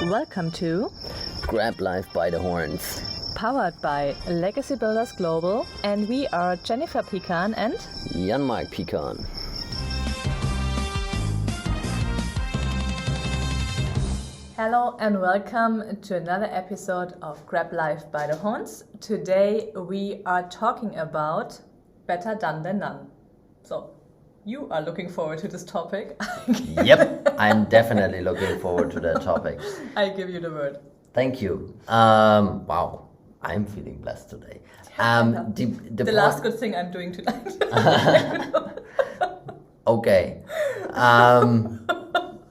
Welcome to Grab Life by the Horns. Powered by Legacy Builders Global, and we are Jennifer Pecan and Jan-Mark Pecan. Hello and welcome to another episode of Grab Life by the Horns. Today we are talking about better done than none. So, you are looking forward to this topic. Yep, I'm definitely looking forward to that topic. I give you the word. Thank you. Wow, I'm feeling blessed today. The last good thing I'm doing tonight. Okay.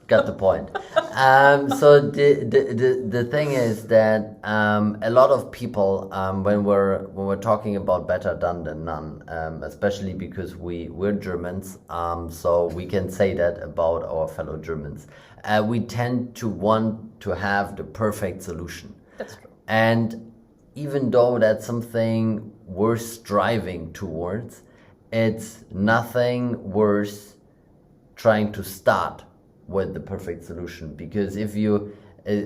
Got the point. So the thing is that a lot of people when we're talking about better done than none, especially because we're Germans, so we can say that about our fellow Germans. We tend to want to have the perfect solution. That's true. And even though that's something we're striving towards, it's nothing worse trying to start with the perfect solution. Because if you,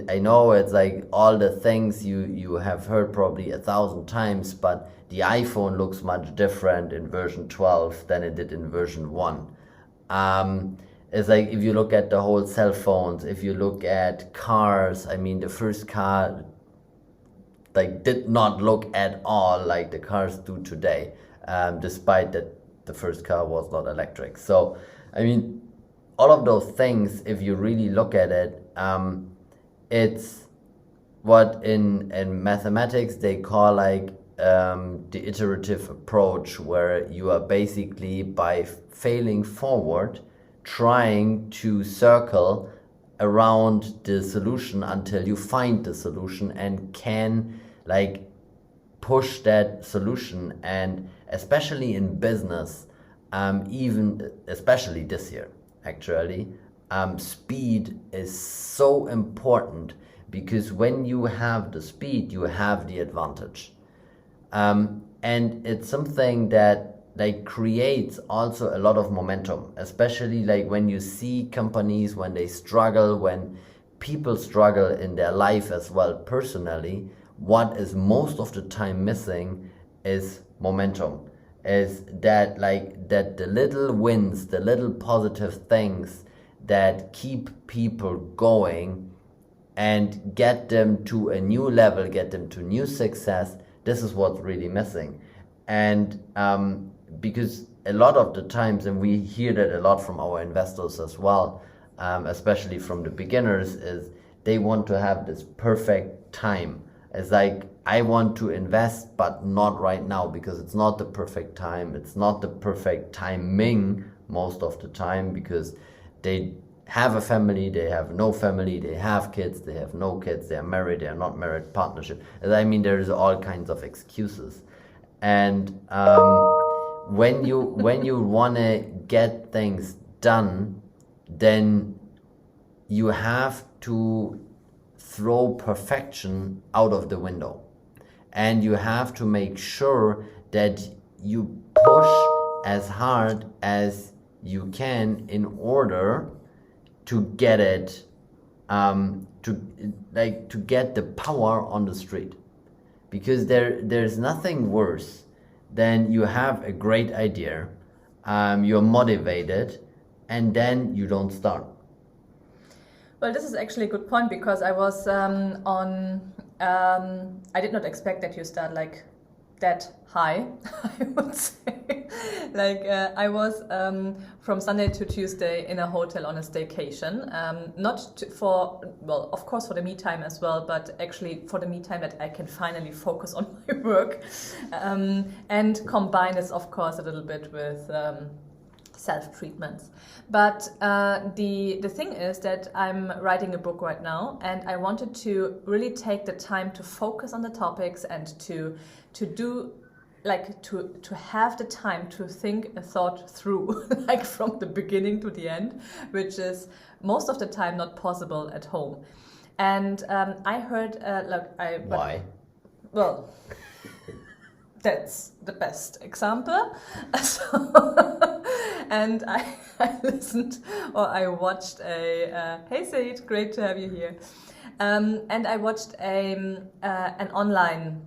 I know it's like all the things you have heard probably 1,000 times, but the iPhone looks much different in version 12 than it did in version 1. It's like if you look at the whole cell phones, if you look at cars, I mean the first car like did not look at all like the cars do today, despite that the first car was not electric. So I mean, all of those things, if you really look at it, it's what in mathematics they call like the iterative approach, where you are basically by failing forward trying to circle around the solution until you find the solution and can like push that solution. And especially in business, even especially this year, actually, speed is so important, because when you have the speed, you have the advantage. And it's something that like creates also a lot of momentum, especially like when you see companies, when they struggle, when people struggle in their life as well personally, what is most of the time missing is momentum. Is that like that the little wins, the little positive things that keep people going and get them to a new level, get them to new success. This is what's really missing. And because a lot of the times, and we hear that a lot from our investors as well, especially from the beginners, is they want to have this perfect time. It's like, I want to invest, but not right now, because it's not the perfect time. It's not the perfect timing most of the time, because they have a family, they have no family, they have kids, they have no kids, they are married, they are not married, partnership. I mean, there's all kinds of excuses. And when you want to get things done, then you have to throw perfection out of the window. And you have to make sure that you push as hard as you can in order to get it, to get the power on the street. Because there's nothing worse than you have a great idea, you're motivated, and then you don't start. Well, this is actually a good point, because I was I did not expect that you start like that high, I would say. Like I was from Sunday to Tuesday in a hotel on a staycation, of course for the me time as well, but actually for the me time that I can finally focus on my work, and combine this of course a little bit with self-treatments. But the thing is that I'm writing a book right now, and I wanted to really take the time to focus on the topics and to do like to have the time to think a thought through, like from the beginning to the end, which is most of the time not possible at home. And I heard Why? Well, that's the best example. And I listened, or I watched hey Said, great to have you here. And I watched an online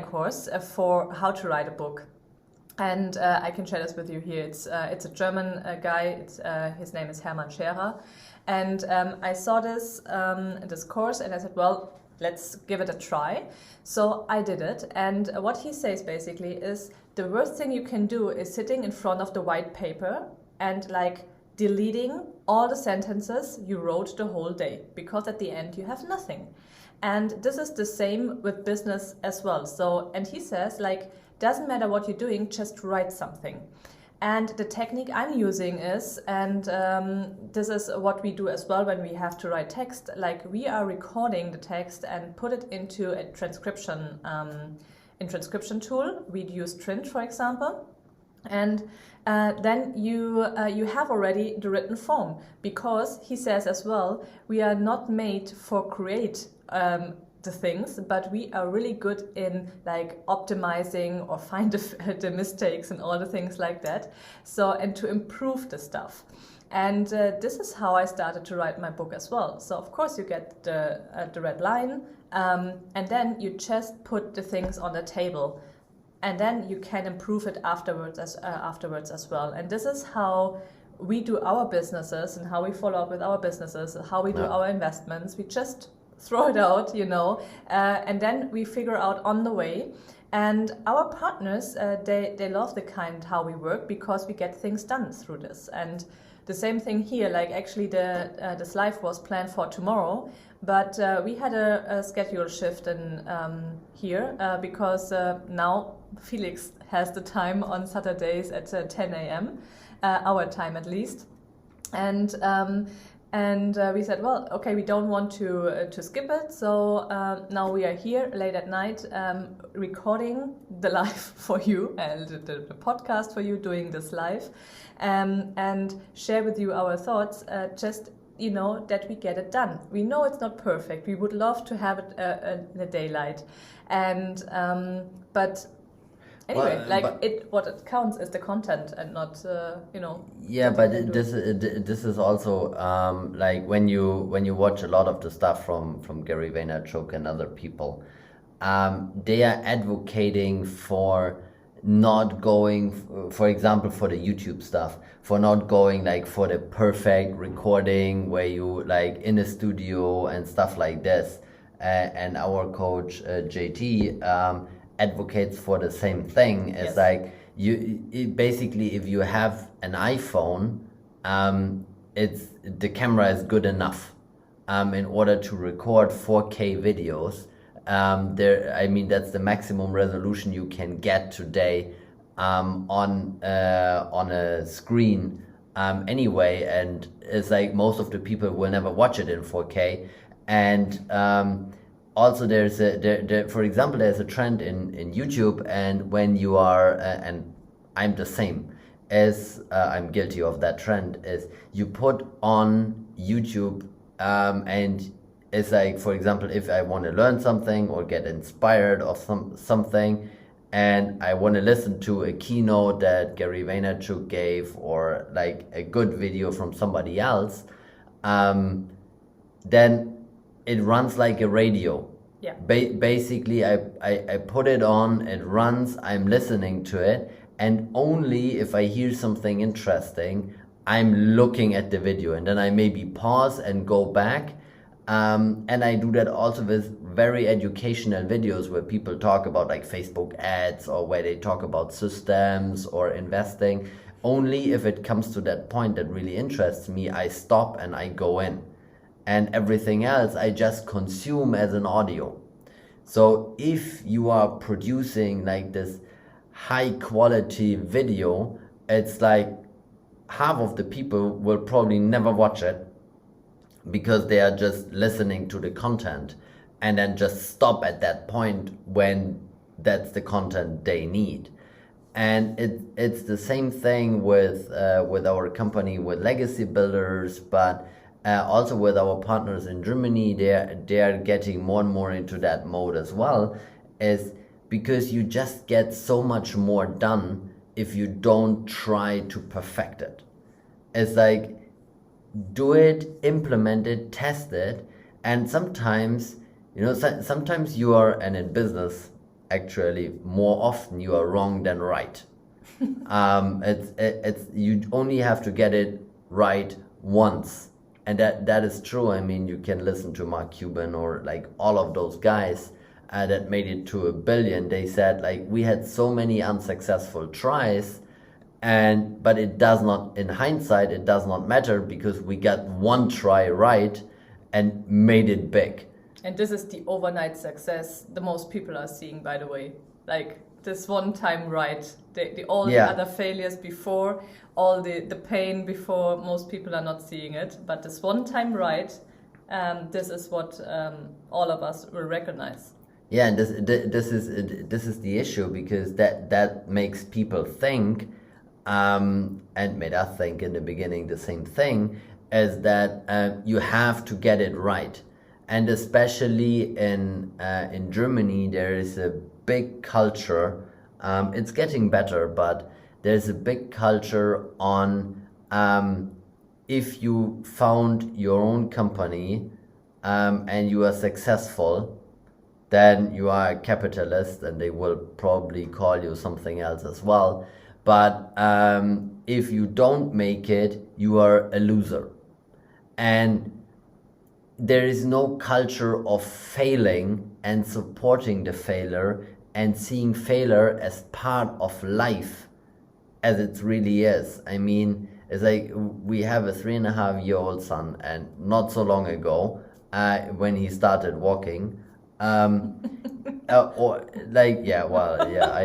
course for how to write a book. And I can share this with you here. It's a German guy. His name is Hermann Scherer. And I saw this course and I said, well, let's give it a try. So I did it. And what he says basically is the worst thing you can do is sitting in front of the white paper and like deleting all the sentences you wrote the whole day, because at the end you have nothing. And this is the same with business as well. So, and he says, like, doesn't matter what you're doing, just write something. And the technique I'm using is, and this is what we do as well when we have to write text, like we are recording the text and put it into a transcription tool. We'd use Trint, for example. And then you have already the written form, because he says as well, we are not made for create the things, but we are really good in like optimizing or find the mistakes and all the things like that. So, and to improve the stuff. And this is how I started to write my book as well. So of course you get the red line, and then you just put the things on the table. And then you can improve it afterwards as well. And this is how we do our businesses and how we follow up with our businesses, how we do our investments. We just throw it out, and then we figure out on the way. And our partners, they love the kind how we work, because we get things done through this. And the same thing here, like actually this live was planned for tomorrow, but we had a schedule shift in here because now Felix has the time on Saturdays at 10 a.m., our time at least. And we said, well, okay, we don't want to skip it. So now we are here late at night recording the live for you and the podcast for you, doing this live, and share with you our thoughts, just, that we get it done. We know it's not perfect. We would love to have it in the daylight. And but anyway, what it counts is the content and not, Yeah, but this is also like when you watch a lot of the stuff from Gary Vaynerchuk and other people, they are advocating for not going, for example, for the YouTube stuff, for not going like for the perfect recording where you like in a studio and stuff like this. And our coach JT advocates for the same thing. It's like basically if you have an iPhone, the camera is good enough in order to record 4K videos. That's the maximum resolution you can get today on a screen anyway, and it's like most of the people will never watch it in 4K. And also there's for example, there's a trend in YouTube, and when you are and I'm the same, as I'm guilty of that trend, is you put on YouTube and it's like, for example, if I want to learn something or get inspired of something, and I want to listen to a keynote that Gary Vaynerchuk gave, or like a good video from somebody else, then it runs like a radio. Yeah. Basically, I put it on, it runs, I'm listening to it, and only if I hear something interesting, I'm looking at the video, and then I maybe pause and go back. And I do that also with very educational videos where people talk about like Facebook ads, or where they talk about systems or investing. Only if it comes to that point that really interests me, I stop and I go in. And everything else I just consume as an audio. So if you are producing like this high quality video, it's like half of the people will probably never watch it, because they are just listening to the content and then just stop at that point when that's the content they need. And it's the same thing with our company, with Legacy Builders, but also with our partners in Germany. They are getting more and more into that mode as well, is because you just get so much more done if you don't try to perfect it. It's like, do it, implement it, test it, And sometimes, sometimes you are, and in business, actually, more often you are wrong than right. It's you only have to get it right once, and that is true. I mean, you can listen to Mark Cuban or like all of those guys that made it to $1 billion. They said like we had so many unsuccessful tries, but it does not, in hindsight, it does not matter because we got one try right and made it big. And this is the overnight success the most people are seeing, by the way. Like this one time right. All the other failures before, all the pain before, most people are not seeing it. But this one time right, this is what all of us will recognize. Yeah, and this is the issue, because that makes people think, and made us think in the beginning the same thing, is that you have to get it right. And especially in Germany, there is a big culture. It's getting better, but there's a big culture on if you found your own company and you are successful, then you are a capitalist, and they will probably call you something else as well. But if you don't make it, you are a loser. And there is no culture of failing and supporting the failure and seeing failure as part of life, as it really is. I mean, it's like we have a 3.5-year-old son, and not so long ago, when he started walking, I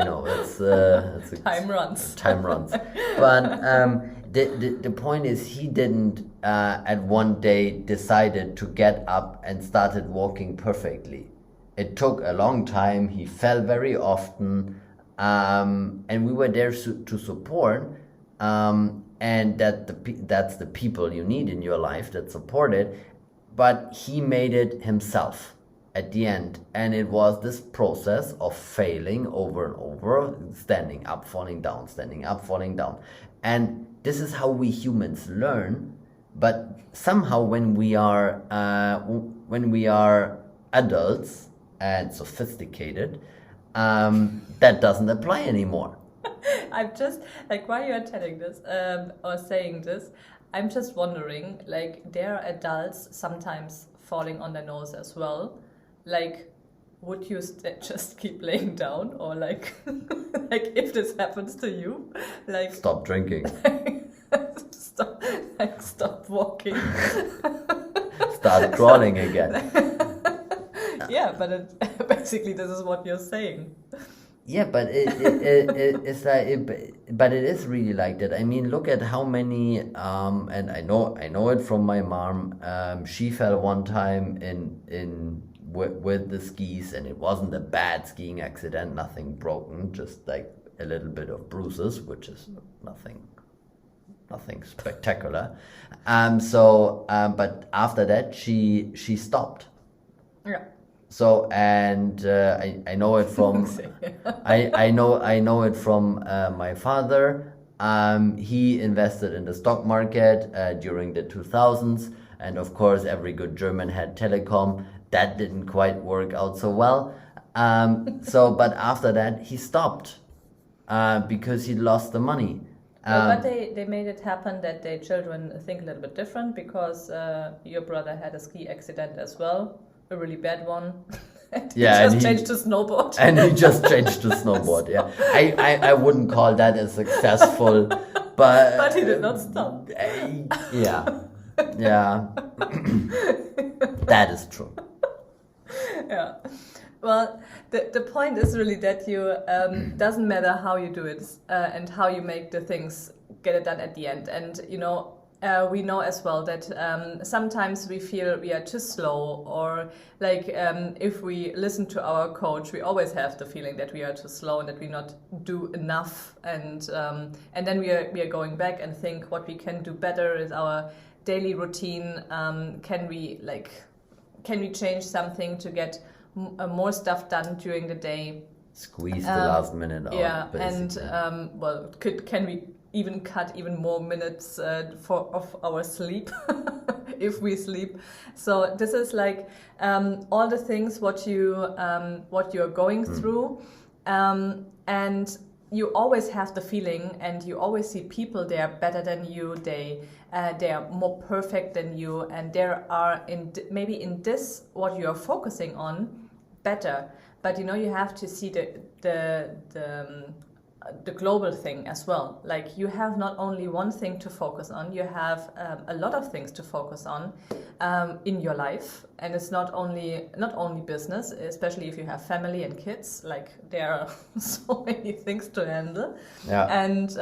know it's time runs. Time runs, but the point is, he didn't at one day decided to get up and started walking perfectly. It took a long time. He fell very often, and we were there to support. And that's the people you need in your life that support it. But he made it himself at the end, and it was this process of failing over and over, standing up, falling down, standing up, falling down. And this is how we humans learn. But somehow when we are adults and sophisticated, that doesn't apply anymore. I'm just like, while you're telling this or saying this, I'm just wondering, like, there are adults sometimes falling on their nose as well. Like, would you just keep laying down, or like, like if this happens to you, like stop drinking, stop walking, start crawling again. Yeah, but basically this is what you're saying. Yeah, but it's like, but it is really like that. I mean, look at how many, and I know it from my mom. She fell one time with the skis, and it wasn't a bad skiing accident, nothing broken, just like a little bit of bruises, which is nothing spectacular. But after that, she stopped. Yeah. So, and I know it from I know it from my father. He invested in the stock market during the 2000s, and of course every good German had telecom. That didn't quite work out so well. But after that he stopped because he lost the money. But they made it happen that their children think a little bit different, because your brother had a ski accident as well. A really bad one. He changed to snowboard. And he just changed to snowboard, yeah. I wouldn't call that as successful, but... But he did not stop. Yeah. That is true. Yeah. Well, the point is really that you doesn't matter how you do it and how you make the things, get it done at the end. And, we know as well that sometimes we feel we are too slow, or like if we listen to our coach, we always have the feeling that we are too slow and that we not do enough, and then we are going back and think what we can do better is our daily routine. Can we change something to get more stuff done during the day? Squeeze the last minute out. Yeah, basically. and can we even cut even more minutes of our sleep if we sleep. So this is like all the things what you're going through, and you always have the feeling, and you always see people they are better than you, they are more perfect than you, and there are maybe in this what you are focusing on better. But you have to see the global thing as well. Like you have not only one thing to focus on, you have a lot of things to focus on in your life, and it's not only business, especially if you have family and kids. Like there are so many things to handle. Yeah. And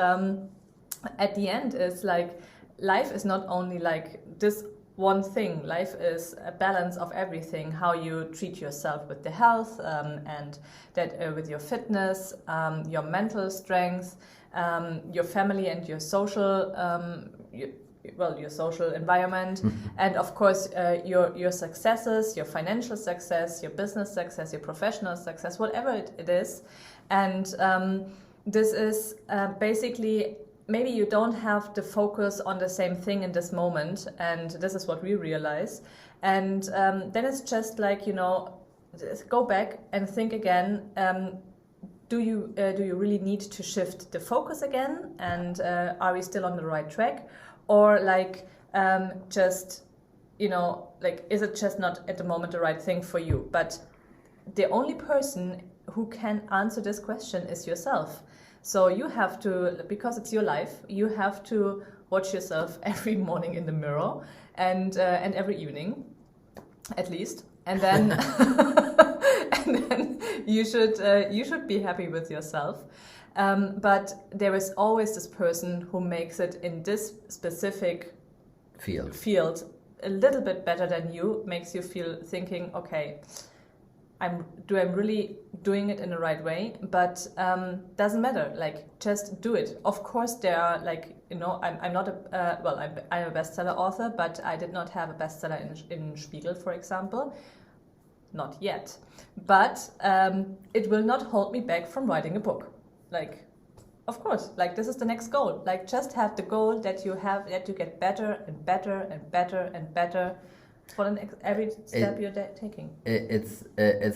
at the end, it's like life is not only like this one thing. Life is a balance of everything, how you treat yourself with the health, and that with your fitness, your mental strength, your family and your social your social environment, and of course your successes, your financial success, your business success, your professional success, whatever it is. And this is basically, maybe you don't have to focus on the same thing in this moment, and this is what we realize. And then it's just like, just go back and think again. Do you really need to shift the focus again? And are we still on the right track? Or like just, like, is it just not at the moment the right thing for you? But the only person who can answer this question is yourself. So you have to, because it's your life, you have to watch yourself every morning in the mirror, and every evening, at least, and then and then you should be happy with yourself. But there is always this person who makes it in this specific field a little bit better than you, makes you feel thinking, okay, I'm really doing it in the right way? But doesn't matter. Like, just do it. Of course, there are like, I'm not I'm a bestseller author, but I did not have a bestseller in Spiegel, for example, not yet. But it will not hold me back from writing a book. Like, of course, like this is the next goal. Like, just have the goal that you get better and better and better and better for the next, every step you're taking. It's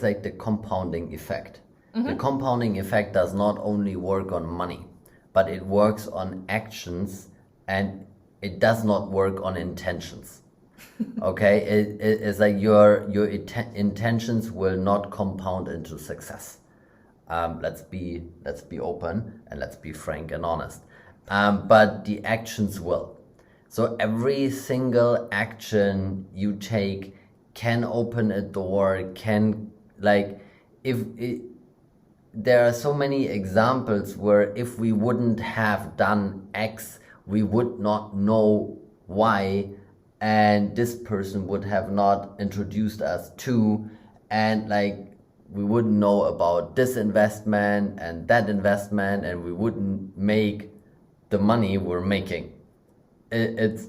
like the compounding effect. The compounding effect does not only work on money, but it works on actions, and it does not work on intentions. Okay, it's like your intentions will not compound into success. Let's be open and let's be frank and honest. But the actions will. So every single action you take can open a door, there are so many examples where if we wouldn't have done X, we would not know Y, and this person would have not introduced us to, and like we wouldn't know about this investment and that investment, and we wouldn't make the money we're making. It's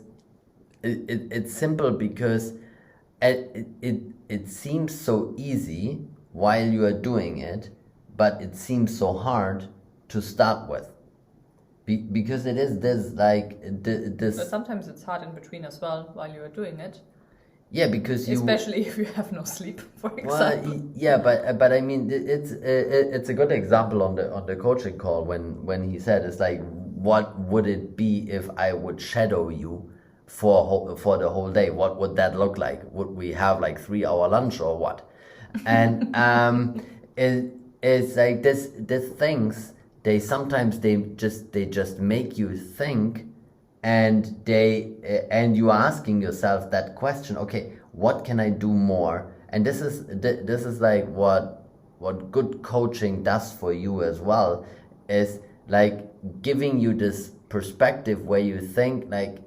simple because it seems so easy while you are doing it, but it seems so hard to start with, because it is this like this. But sometimes it's hard in between as well while you are doing it. Yeah, because especially if you have no sleep, for example. Well, yeah, but I mean, it's a good example on the coaching call when he said, it's like, what would it be if I would shadow you for the whole day? What would that look like? Would we have like 3-hour lunch or what? And it's like this things, they sometimes just make you think, and you are asking yourself that question, okay, what can I do more? And this is like what good coaching does for you as well, is like giving you this perspective where you think like,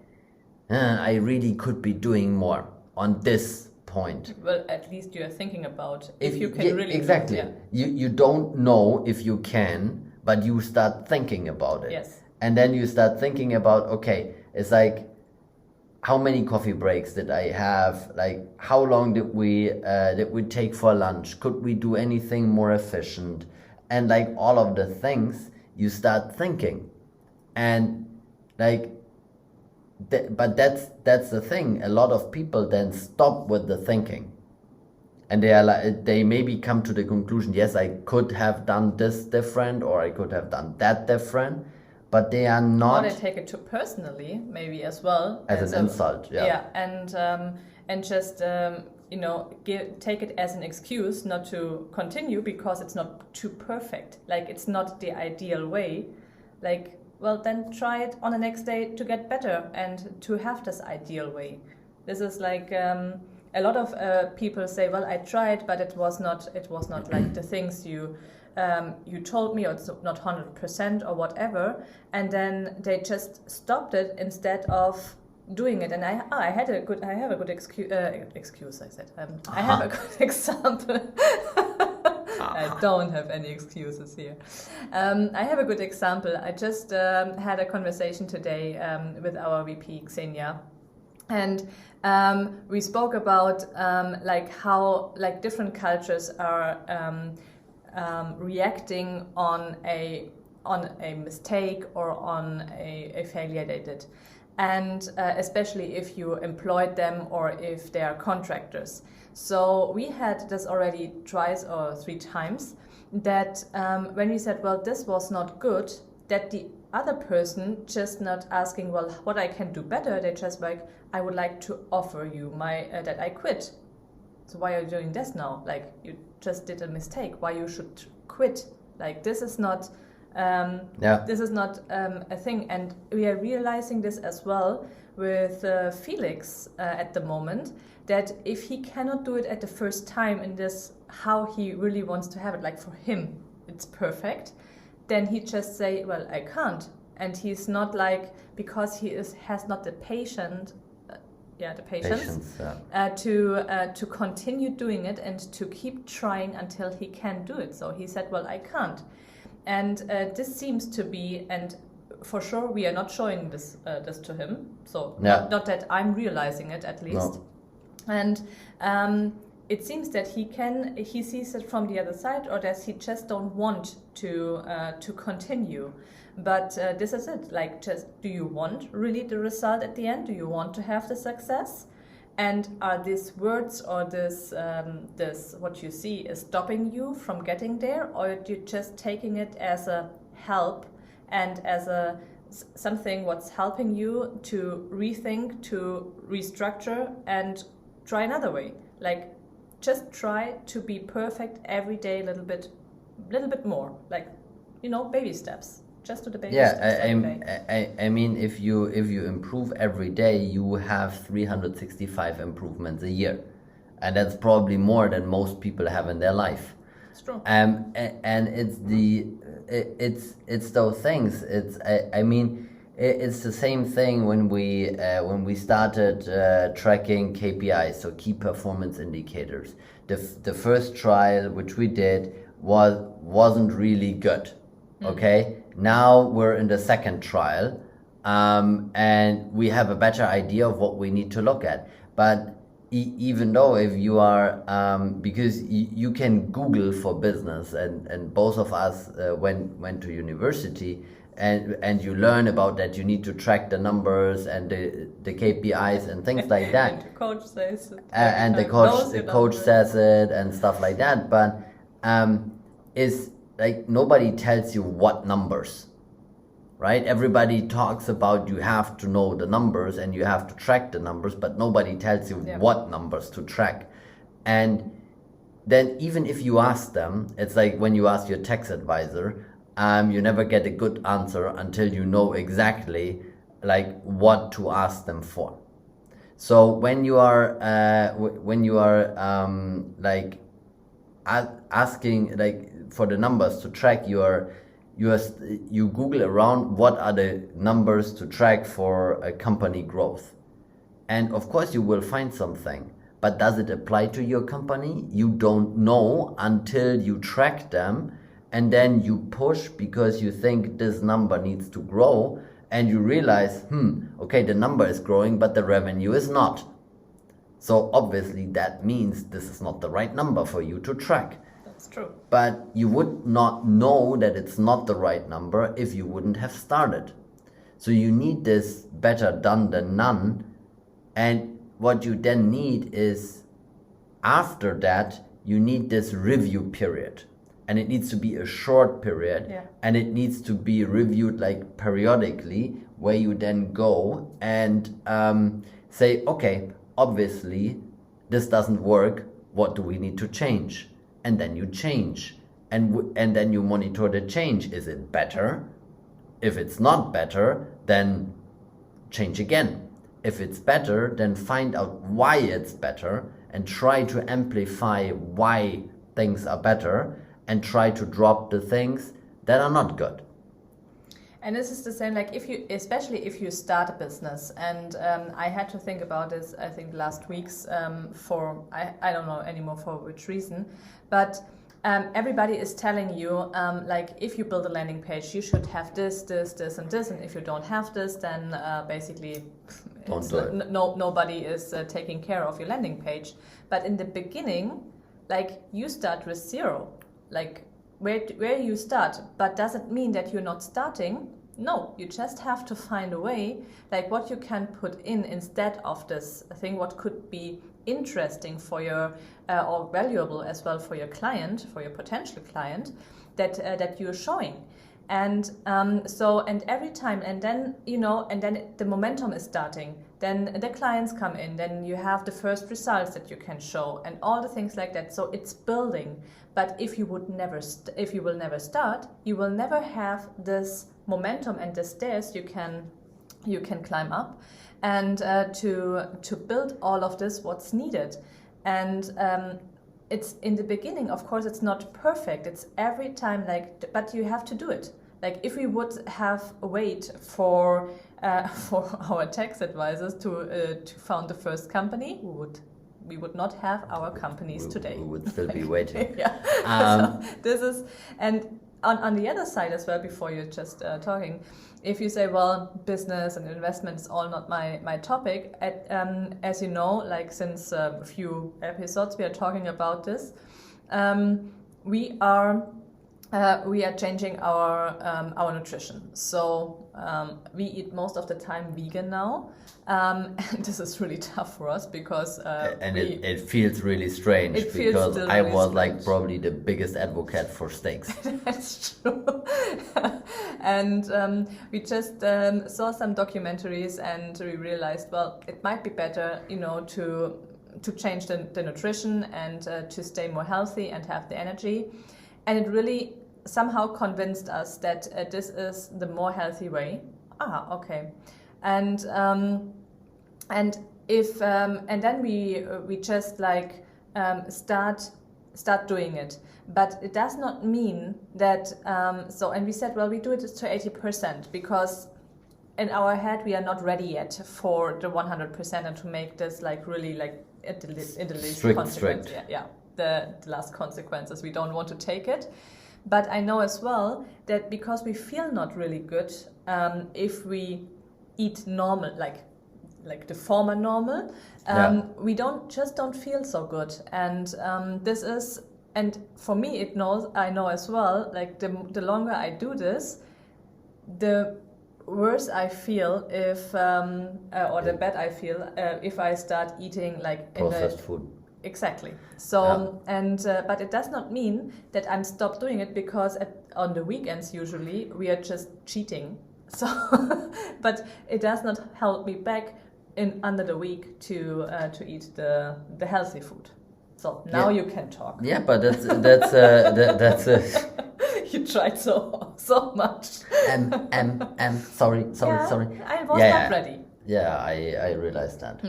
I really could be doing more on this point. Well, at least you are thinking about if you can really exactly. do it, yeah. You don't know if you can, but you start thinking about it. Yes. And then you start thinking about, okay, it's like, how many coffee breaks did I have? Like, how long did we take for lunch? Could we do anything more efficient? And like all of the things, you start thinking. And like, but that's the thing. A lot of people then stop with the thinking, and they are like, they maybe come to the conclusion, yes, I could have done this different, or I could have done that different, but they are not. Or they take it too personally, maybe as well. As an insult, yeah. Yeah, and just take it as an excuse not to continue because it's not too perfect. Like, it's not the ideal way. Like, well, then try it on the next day to get better and to have this ideal way. This is like a lot of people say, well, I tried, but it was not like the things you told me, or it's not 100% or whatever, and then they just stopped it instead of doing it. And I have a good excuse. I said I have a good example. I don't have any excuses here. I have a good example. I just had a conversation today with our VP Xenia, and we spoke about like how like different cultures are reacting on a mistake or on a failure they did, and especially if you employed them or if they are contractors. So we had this already twice or 3 times, that when we said, well, this was not good, that the other person just not asking, well, what I can do better, they just like, I would like to offer you my that I quit. So why are you doing this now? Like, you just did a mistake. Why you should quit? Like, this is not this is not a thing. And we are realizing this as well with Felix at the moment, that if he cannot do it at the first time in this how he really wants to have it, like for him it's perfect, then he just say, well, I can't. And he's not like, because he has not the patience to continue doing it and to keep trying until he can do it. So he said, well, I can't. And this seems to be, and for sure we are not showing this to him, so not that I'm realizing it, at least. No. And it seems that he sees it from the other side, or that he just don't want to continue. But this is it. Like, just, do you want really the result at the end? Do you want to have the success? And are these words or this what you see is stopping you from getting there, or are you just taking it as a help and as a something what's helping you to rethink, to restructure, and try another way? Like, just try to be perfect every day, a little bit more. Like, baby steps. Just do the baby steps every day. I mean, if you improve every day, you have 365 improvements a year, and that's probably more than most people have in their life. It's true. And it's those things. It's the same thing when we started tracking KPIs, so key performance indicators. The first trial which we did wasn't really good. Okay, now we're in the second trial, and we have a better idea of what we need to look at. But even though if you are, because you can Google for business, and both of us went to university, and you learn about that you need to track the numbers and the KPIs and things like that. And the coach says it. And the coach says it and stuff like that. But is like, nobody tells you what numbers, right? Everybody talks about you have to know the numbers and you have to track the numbers, but nobody tells you what numbers to track. And then even if you ask them, it's like when you ask your tax advisor, you never get a good answer until you know exactly like what to ask them for. So when you are like asking like for the numbers to track, you Google around what are the numbers to track for a company growth, and of course you will find something. But does it apply to your company? You don't know until you track them, and then you push because you think this number needs to grow, and you realize, okay, the number is growing, but the revenue is not. So obviously that means this is not the right number for you to track. That's true. But you would not know that it's not the right number if you wouldn't have started. So you need this better done than none. And what you then need is, after that, you need this review period. And it needs to be a short period. Yeah. And it needs to be reviewed like periodically, where you then go and say, okay, obviously this doesn't work. What do we need to change? And then you change. And then you monitor the change. Is it better? If it's not better, then change again. If it's better, then find out why it's better and try to amplify why things are better and try to drop the things that are not good. And this is the same, like especially if you start a business, and I had to think about this, I think last week's I don't know anymore for which reason, but everybody is telling you, like, if you build a landing page, you should have this, and this, and if you don't have this, then basically nobody is taking care of your landing page. But in the beginning, like, you start with zero, like where you start, but doesn't mean that you're not starting. No, you just have to find a way, like what you can put in instead of this thing, what could be interesting for your or valuable as well for your client, for your potential client, that you're showing. And and every time, and then the momentum is starting, then the clients come in, then you have the first results that you can show and all the things like that. So it's building. But if you will never start, you will never have this momentum and the stairs you can climb up, and to build all of this what's needed. And it's in the beginning, of course, it's not perfect. It's every time but you have to do it. Like, if we would have wait for our tax advisors to found the first company, we would not have our companies today. We would still be waiting. Yeah. So this is, and on the other side as well, before you're just talking, if you say, well, business and investment is all not my topic, as you know, like since a few episodes we are talking about this, we are changing our nutrition. So we eat most of the time vegan now, and this is really tough for us because it feels really strange because I was like probably the biggest advocate for steaks. That's true. And we just saw some documentaries and we realized, well, it might be better, to change the nutrition and to stay more healthy and have the energy. And it really somehow convinced us that this is the more healthy way. Okay. And if and then we just start doing it. But it does not mean that. And we said, well, we do it to 80% because in our head we are not ready yet for the 100% and to make this really in the least consequence. Yeah. The last consequences. We don't want to take it. But I know as well that because we feel not really good, if we eat normal, like the former normal, we don't feel so good. And this is, and for me, I know as well, like the longer I do this, the worse I feel or the bad I feel if I start eating processed food. Exactly. So, but it does not mean that I'm stopped doing it because on the weekends usually we are just cheating. So, but it does not hold me back under the week to eat the healthy food. So now you can talk. Yeah, but that's You tried so much. Sorry. I was not ready. Yeah, I realized that.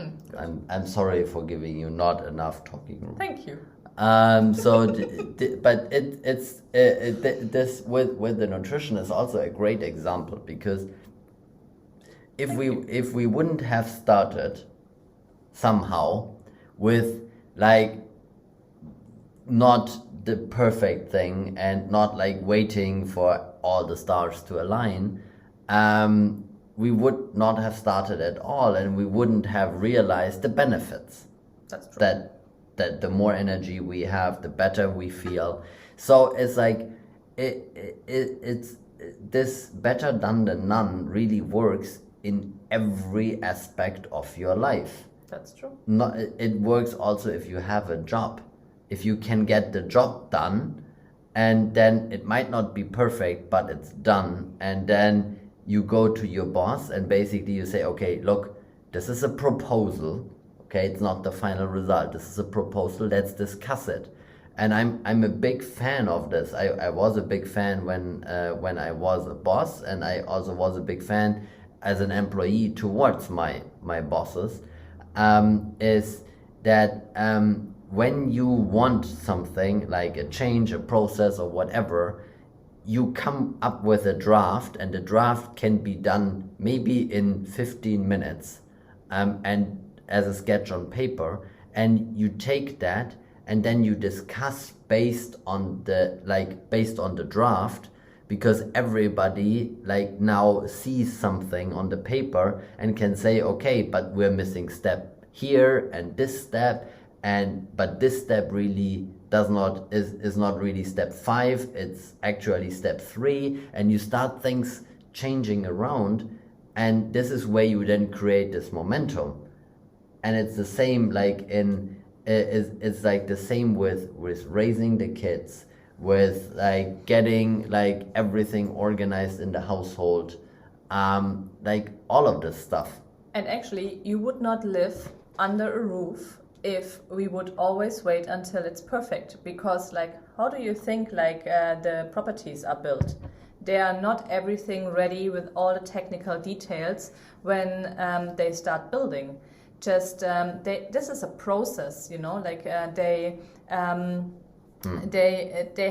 I'm sorry for giving you not enough talking room. Thank you. But this with the nutrition is also a great example because if we wouldn't have started somehow with not the perfect thing and not waiting for all the stars to align, we would not have started at all, and we wouldn't have realized the benefits. That's true. That the more energy we have, the better we feel. So it's this better done than none really works in every aspect of your life. That's true. It works also if you have a job. If you can get the job done, and then it might not be perfect, but it's done, and then you go to your boss and basically you say, okay, look, this is a proposal. Okay, it's not the final result. This is a proposal. Let's discuss it. And I'm a big fan of this. I was a big fan when I was a boss, and I also was a big fan as an employee towards my bosses. Is that when you want something like a change, a process, or whatever, you come up with a draft, and the draft can be done maybe in 15 minutes, and as a sketch on paper, and you take that and then you discuss based on the draft, because everybody now sees something on the paper and can say, okay, but we're missing step here and this step, but this step really is not really step 5, it's actually step 3, and you start things changing around, and this is where you then create this momentum. And it's the same it's like the same with raising the kids, with getting everything organized in the household, all of this stuff. And actually, you would not live under a roof if we would always wait until it's perfect. Because how do you think the properties are built? They are not everything ready with all the technical details when they start building. Just this is a process, they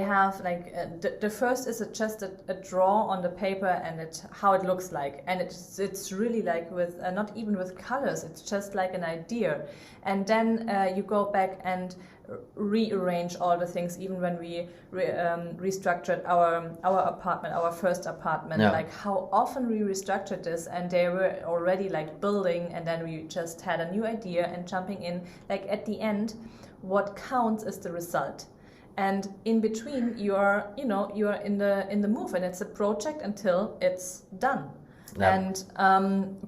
have the first is just a draw on the paper, and how it looks like, and it's really with not even with colors, it's just an idea, and then you go back and rearrange all the things. Even when we restructured our apartment, our first apartment, how often we restructured this, and they were already building, and then we just had a new idea and jumping in. At the end, what counts is the result, and in between you are in the move, and it's a project until it's done. And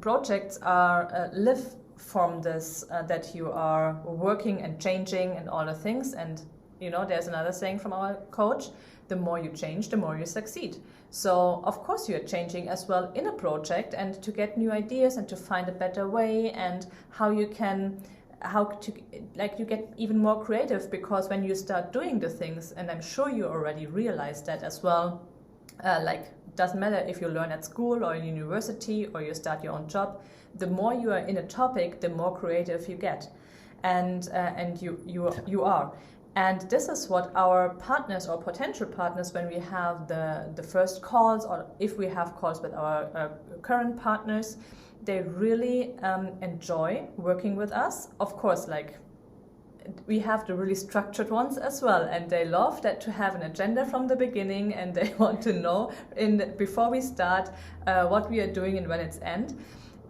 projects are live from this, that you are working and changing and all the things. And there's another saying from our coach: the more you change, the more you succeed. So of course you're changing as well in a project, and to get new ideas and to find a better way, and you get even more creative, because when you start doing the things, and I'm sure you already realized that as well, doesn't matter if you learn at school or in university or you start your own job, the more you are in a topic, the more creative you get, and you are. And this is what our partners or potential partners, when we have the first calls, or if we have calls with our current partners, they really enjoy working with us. Of course, we have the really structured ones as well, and they love that, to have an agenda from the beginning, and they want to know before we start what we are doing and when it's end.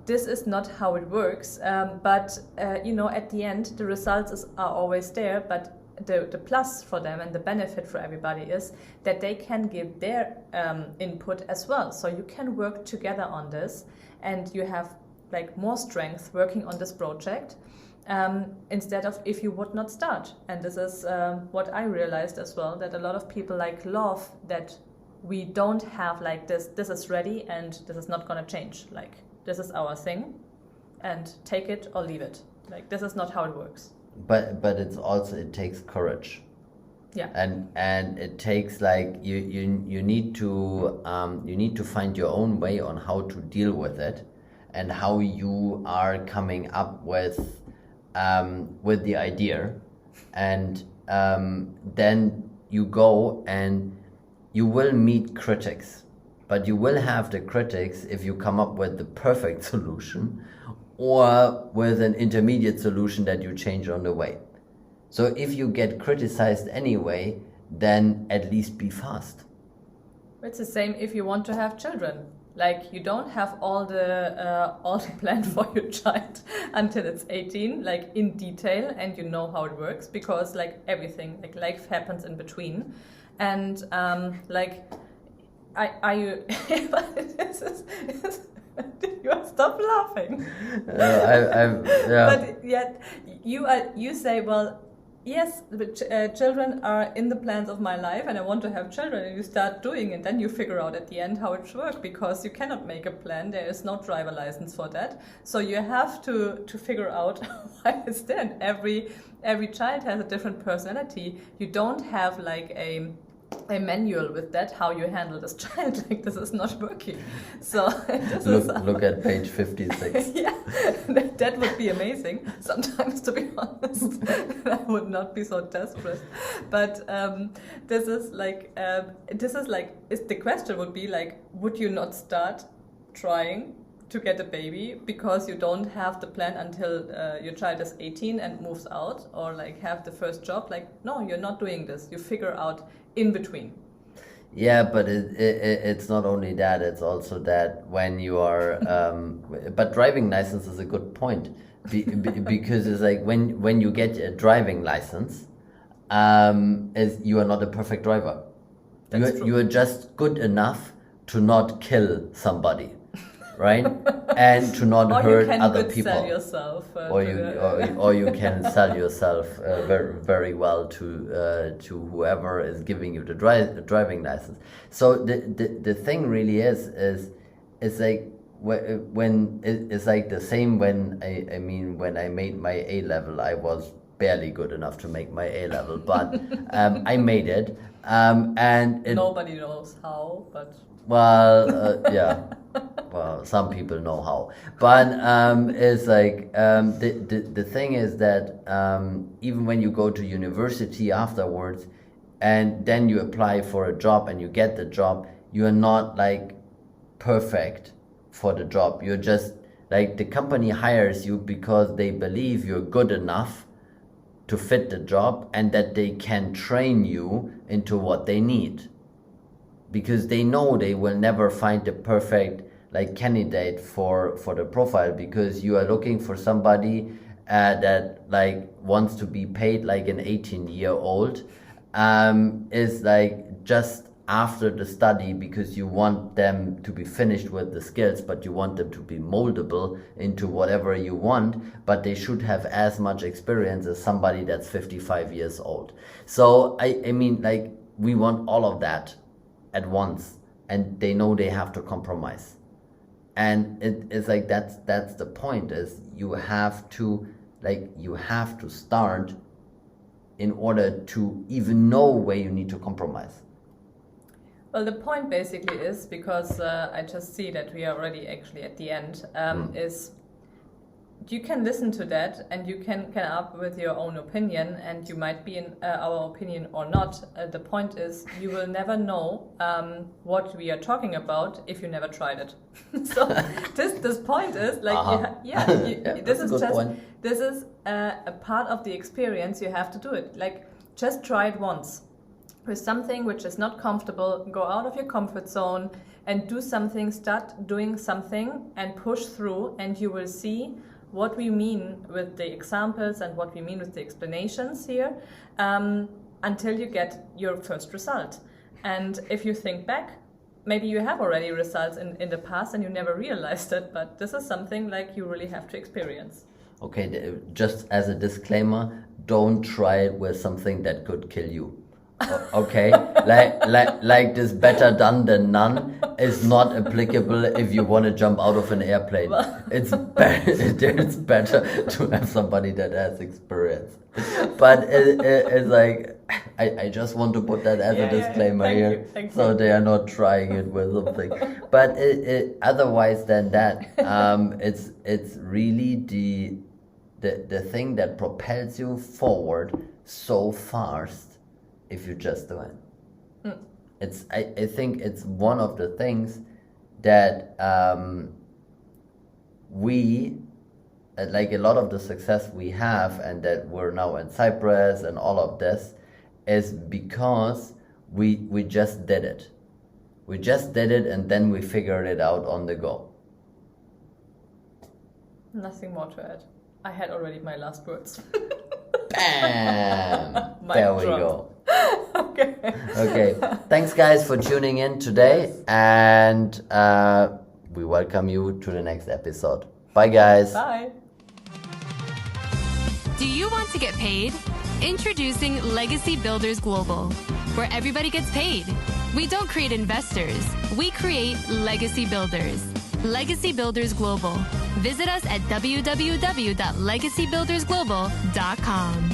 This is not how it works, but at the end the results are always there. But the plus for them and the benefit for everybody is that they can give their input as well. So you can work together on this, and you have more strength working on this project, instead of if you would not start. And this is what I realized as well, that a lot of people love that we don't have this is ready and this is not going to change. This is our thing, and take it or leave it. This is not how it works. But it's also, it takes courage. Yeah. And it takes you need to find your own way on how to deal with it, and how you are coming up with the idea, and then you go and you will meet critics. But you will have the critics if you come up with the perfect solution, or with an intermediate solution that you change on the way. So if you get criticized anyway, then at least be fast. It's the same if you want to have children. You don't have all the plan for your child until it's 18, in detail, and you know how it works, because everything, life happens in between. And Are you? This is, you stop laughing. Yeah. But yet you say, well, yes, but children are in the plans of my life, and I want to have children. And you start doing it, then you figure out at the end how it works, because you cannot make a plan. There is no driver license for that. So you have to figure out why it's there. And every child has a different personality. You don't have like a manual with that, how you handle this child. Like, this is not working. So look at page 56. Yeah, that would be amazing sometimes, to be honest. I would not be so desperate. But this is like the question would be like, would you not start trying to get a baby because you don't have the plan until your child is 18 and moves out, or like have the first job? Like, no, you're not doing this. You figure out in between. Yeah, but it's not only that, it's also that when you are but driving license is a good point, because it's like when you get a driving license, is you are not a perfect driver. You are just good enough to not kill somebody, right? And to not hurt other people. Sell yourself, or you can sell yourself very, very well to whoever is giving you the driving license. So the thing really is like when it's like the same when I mean when I made my A level, I was barely good enough to make my A level, but I made it, and nobody knows how, but well, yeah. Well, some people know how, but it's like the thing is that even when you go to university afterwards, and then you apply for a job and you get the job, you are not like perfect for the job. You're just like, the company hires you because they believe you're good enough to fit the job and that they can train you into what they need, because they know they will never find the perfect like candidate for the profile, because you are looking for somebody that like wants to be paid like an 18-year-old, is like just after the study, because you want them to be finished with the skills, but you want them to be moldable into whatever you want, but they should have as much experience as somebody that's 55 years old. So I mean, like, we want all of that at once, and they know they have to compromise. And it's like that's the point, is you have to start in order to even know where you need to compromise. Well, the point basically is, because I just see that we are already actually at the end, is you can listen to that and you can come up with your own opinion, and you might be in our opinion or not. The point is, you will never know what we are talking about if you never tried it. So this point is like, this is just point. This is a part of the experience. You have to do it. Like, just try it once with something which is not comfortable. Go out of your comfort zone and do something. Start doing something and push through, and you will see what we mean with the examples and what we mean with the explanations here, until you get your first result. And if you think back, maybe you have already results in the past and you never realized it, but this is something like you really have to experience. Okay, just as a disclaimer, don't try it with something that could kill you. Okay, like this better done than none is not applicable if you want to jump out of an airplane. Well, it's better to have somebody that has experience. But it's like, I just want to put that as a disclaimer here, so they are not trying it with something. But otherwise than that, it's really the thing that propels you forward so fast. If you just do it, I think it's one of the things that we, like a lot of the success we have, and that we're now in Cyprus and all of this, is because we just did it. We just did it, and then we figured it out on the go. Nothing more to add. I had already my last words. Bam! There we go. Okay. Okay. Thanks, guys, for tuning in today. Yes. And we welcome you to the next episode. Bye, guys. Bye. Do you want to get paid? Introducing Legacy Builders Global, where everybody gets paid. We don't create investors. We create legacy builders. Legacy Builders Global. Visit us at www.legacybuildersglobal.com.